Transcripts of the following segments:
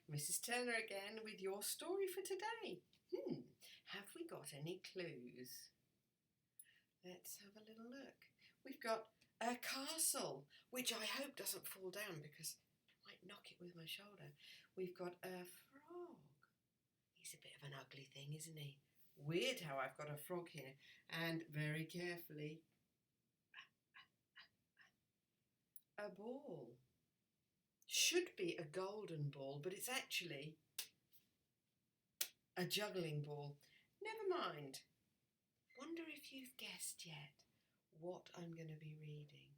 Mrs. Turner again with your story for today. Have we got any clues? Let's have a little look. We've got a castle, which I hope doesn't fall down because I might knock it with my shoulder. We've got a frog. He's a bit of an ugly thing, isn't he? Weird how I've got a frog here. And very carefully, a ball. Should be a golden ball, but it's actually a juggling ball. Never mind. Wonder if you've guessed yet what I'm going to be reading.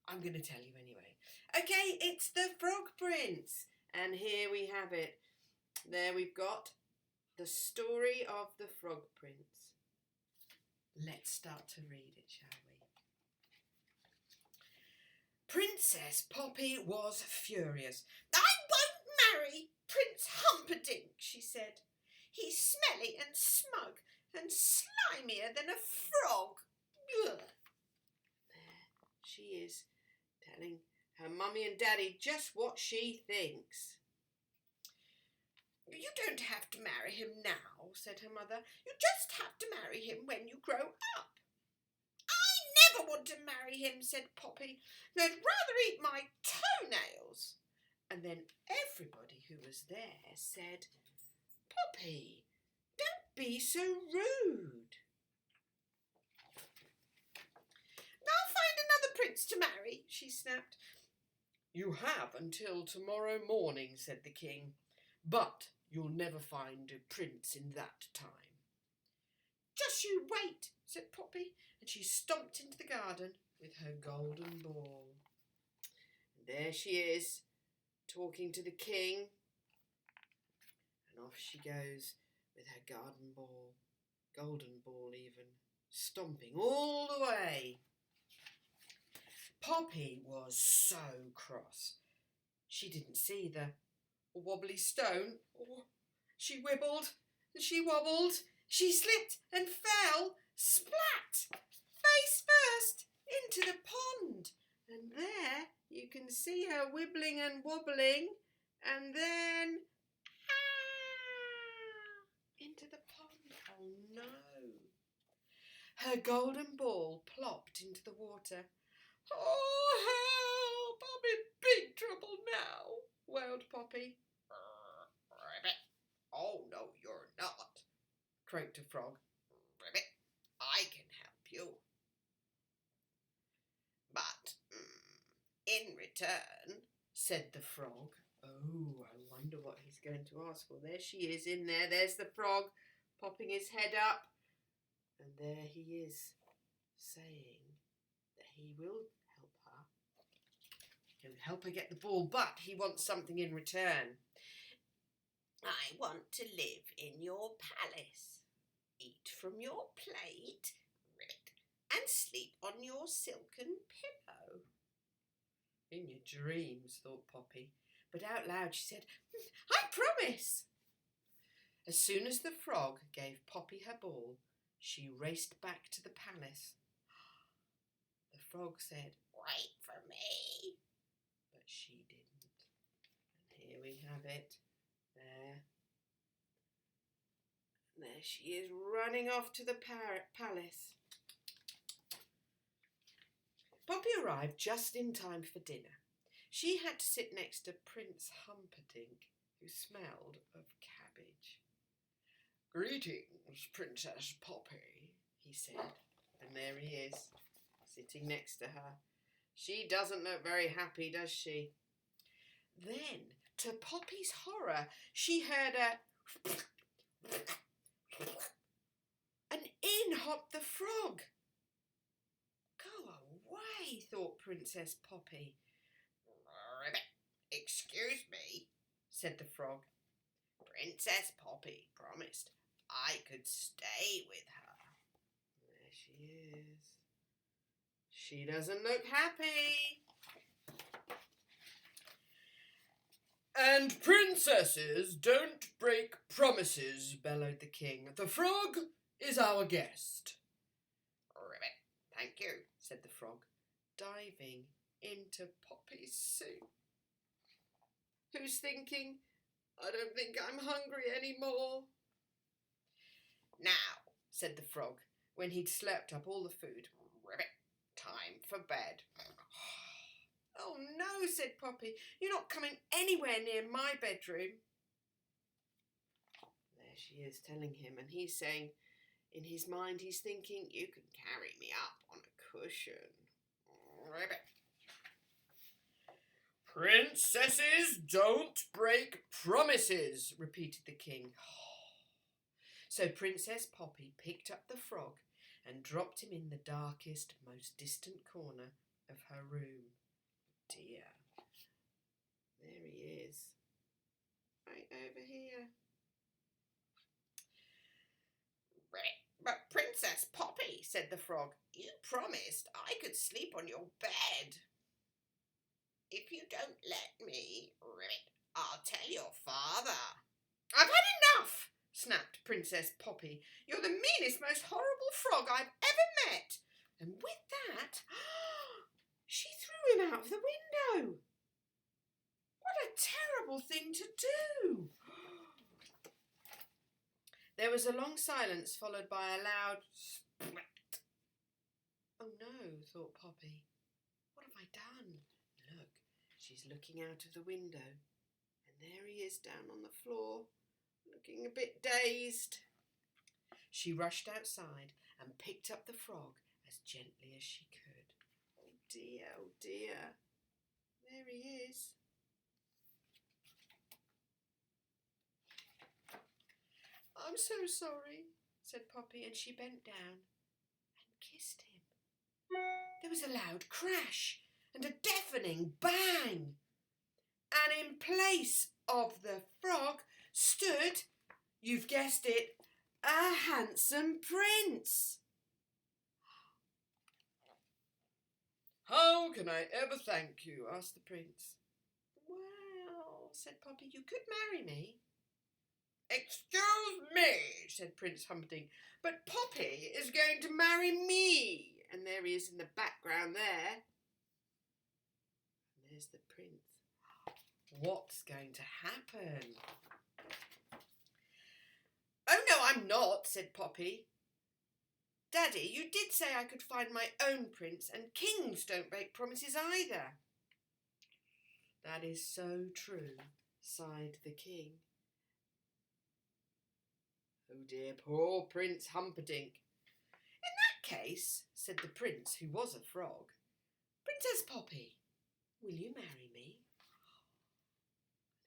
I'm going to tell you anyway. Okay, it's The Frog Prince. And here we have it. There we've got the story of the Frog Prince. Let's start to read it, shall we? Princess Poppy was furious. "I won't marry Prince Humperdinck," she said. "He's smelly and smug and slimier than a frog." Ugh. There she is, telling her mummy and daddy just what she thinks. "You don't have to marry him now," said her mother. "You just have to marry him when you grow up." "I never want to marry him," said Poppy. "I'd rather eat my toenails." And then everybody who was there said, "Poppy, don't be so rude." "I'll find another prince to marry," she snapped. "You have until tomorrow morning," said the king. "But you'll never find a prince in that time." "Just you wait," said Poppy, and she stomped into the garden with her golden ball. And there she is, talking to the king, and off she goes with her garden ball, golden ball even, stomping all the way. Poppy was so cross. She didn't see the wobbly stone. She wibbled and she wobbled. She slipped and fell, splat, face first, into the pond. And there you can see her wibbling and wobbling, and then into the pond. Oh no! Her golden ball plopped into the water. "Oh, help! I'm in big trouble now," wailed Poppy. "Ribbit." "Oh, no, you're not," croaked a frog. "Ribbit, I can help you. But in return," said the frog. Oh, I wonder what he's going to ask for. There she is in there. There's the frog popping his head up. And there he is saying that he will help her. He'll help her get the ball, but he wants something in return. "I want to live in your palace, eat from your plate, ribbit, and sleep on your silken pillow." In your dreams, thought Poppy, but out loud she said, "I promise." As soon as the frog gave Poppy her ball, she raced back to the palace. The frog said, "Wait for me," but she didn't. And here we have it. There she is, running off to the palace. Poppy arrived just in time for dinner. She had to sit next to Prince Humperdinck, who smelled of cabbage. "Greetings, Princess Poppy," he said, and there he is, sitting next to her. She doesn't look very happy, does she? Then, to Poppy's horror, she heard a and in hopped the frog. "Go away," thought Princess Poppy. "Ribbit, excuse me," said the frog. "Princess Poppy promised I could stay with her." There she is. She doesn't look happy. "And princesses don't break promises," bellowed the king. "The frog is our guest." "Ribbit, thank you," said the frog, diving into Poppy's soup. who's thinking, I don't think I'm hungry anymore. Now, said the frog, when he'd slurped up all the food, ribbit, time for bed. Oh no, said Poppy, you're not coming anywhere near my bedroom. There she is telling him, and he's saying, in his mind, he's thinking, you can carry me up on a cushion. Ribbit. Princesses don't break promises, repeated the king. So Princess Poppy picked up the frog and dropped him in the darkest, most distant corner of her room. Dear. There he is. Right over here. But Princess Poppy, said the frog, you promised I could sleep on your bed. If you don't let me, I'll tell your father. I've had enough, snapped Princess Poppy. You're the meanest, most horrible frog I've ever met. And with that, she threw him out of the window. What a terrible thing to do. There was a long silence, followed by a loud splat. Oh no, thought Poppy. What have I done? Look, she's looking out of the window, and there he is down on the floor, looking a bit dazed. She rushed outside and picked up the frog as gently as she could. Oh dear, oh dear. There he is. I'm so sorry, said Poppy, and she bent down and kissed him. There was a loud crash and a deafening bang, and in place of the frog stood, you've guessed it, a handsome prince. How can I ever thank you? Asked the prince. Well, said Poppy, you could marry me. Excuse me, said Prince Humperdinck, but Poppy is going to marry me. And there he is in the background there. And there's the prince. What's going to happen? Oh, no, I'm not, said Poppy. Daddy, you did say I could find my own prince, and kings don't break promises either. That is so true, sighed the king. Oh dear, poor Prince Humperdinck. In that case, said the prince, who was a frog, Princess Poppy, will you marry me?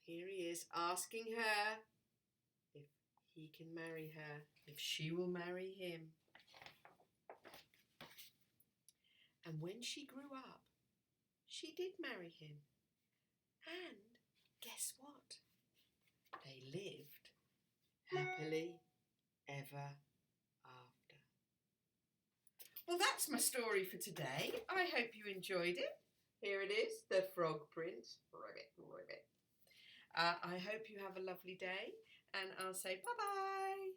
Here he is asking her if he can marry her, if she will marry him. And when she grew up, she did marry him. And guess what? They lived happily ever after. Well, that's my story for today. I hope you enjoyed it. Here it is, the Frog Prince. Ribbit, ribbit. I hope you have a lovely day, and I'll say bye-bye.